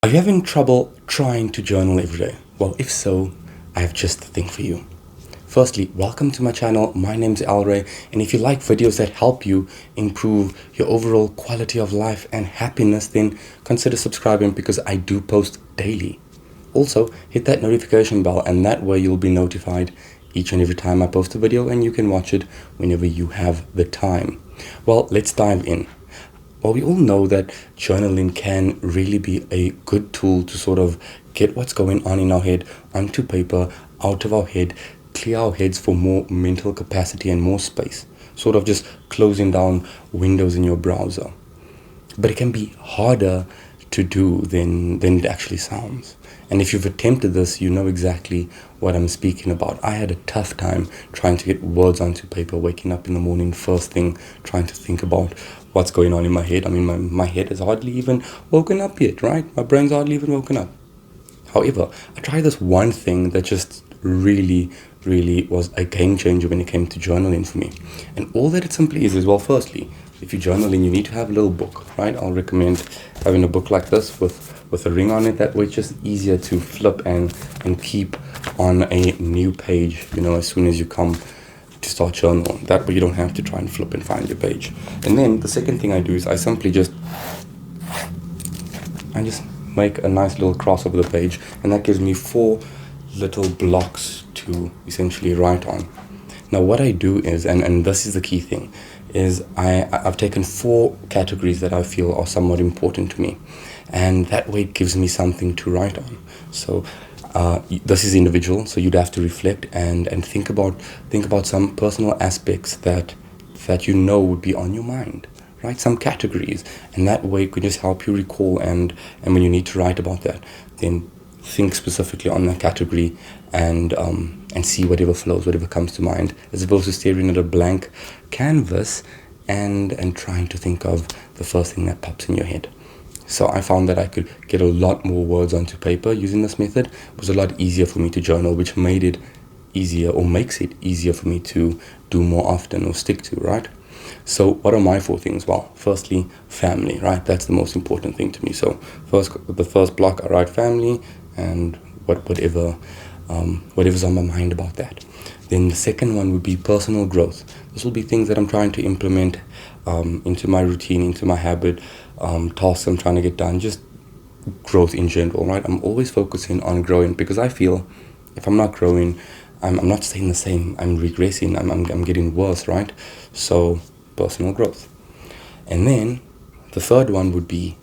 Are you having trouble trying to journal every day? Well, if so, I have just the thing for you. Firstly, welcome to my channel. My name's Alray, and if you like videos that help you improve your overall quality of life and happiness, then consider subscribing because I do post daily. Also, hit that notification bell, and that way you'll be notified each and every time I post a video, and you can watch it whenever you have the time. Well, let's dive in. Well, we all know that journaling can really be a good tool to sort of get what's going on in our head onto paper, out of our head, clear our heads for more mental capacity and more space. Sort of just closing down windows in your browser. But it can be harder to do than it actually sounds. And if you've attempted this, you know exactly what I'm speaking about. I had a tough time trying to get words onto paper, waking up in the morning, first thing, trying to think about what's going on in my head. I mean, my head is hardly even woken up yet, right? My brain's hardly even woken up. However, I tried this one thing that just really was a game changer when it came to journaling for me. And all that it simply is well, firstly, if you're journaling, you need to have a little book, right? I'll recommend having a book like this with a ring on it. That way it's just easier to flip and keep on a new page, as soon as you come to start journaling. That way you don't have to try and flip and find your page. And then the second thing I do is I simply just make a nice little cross over the page, and that gives me 4 little blocks to essentially write on. Now what I do is, and this is the key thing, is I've taken 4 categories that I feel are somewhat important to me, and that way it gives me something to write on. So this is individual, so you'd have to reflect and think about some personal aspects that would be on your mind, right? Some categories, and that way it could just help you recall, and when you need to write about that, then think specifically on that category and see whatever flows, whatever comes to mind, as opposed to staring at a blank canvas and trying to think of the first thing that pops in your head. So I found that I could get a lot more words onto paper using this method. It was a lot easier for me to journal, which made it easier, or makes it easier for me to do more often or stick to, right? So what are my 4 things? Well, firstly, family, right? That's the most important thing to me. So the first block, I write family and whatever's on my mind about that. Then the second one would be personal growth. This will be things that I'm trying to implement into my routine, into my habit, tasks I'm trying to get done, just growth in general, right? I'm always focusing on growing, because I feel if I'm not growing, I'm not staying the same. I'm regressing. I'm getting worse, right? So personal growth. And then the third one would be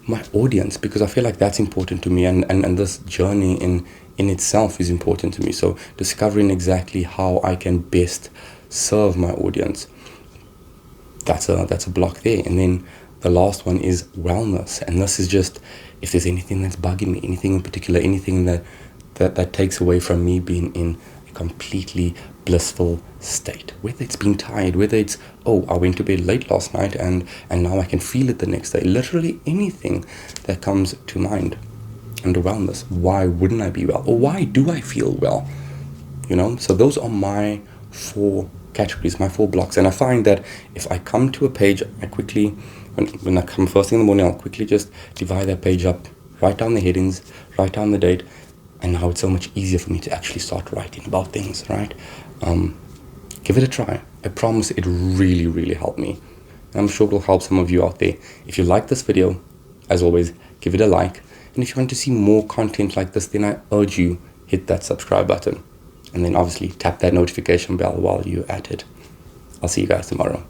my audience, because I feel like that's important to me, and this journey in itself is important to me. So discovering exactly how I can best serve my audience, that's a block there. And then the last one is wellness, and this is just if there's anything that's bugging me, anything in particular, anything that takes away from me being in a completely blissful state, whether it's being tired, whether it's, I went to bed late last night and now I can feel it the next day, literally anything that comes to mind. Under wellness, why wouldn't I be well, or why do I feel well? So those are my 4 categories, my 4 blocks. And I find that if I come to a page, I quickly, when I come first thing in the morning, I'll quickly just divide that page up, write down the headings, write down the date, and now it's so much easier for me to actually start writing about things, right? Give it a try. I promise it really helped me. And I'm sure it'll help some of you out there. If you like this video, as always, give it a like. And if you want to see more content like this, then I urge you, hit that subscribe button. And then obviously tap that notification bell while you're at it. I'll see you guys tomorrow.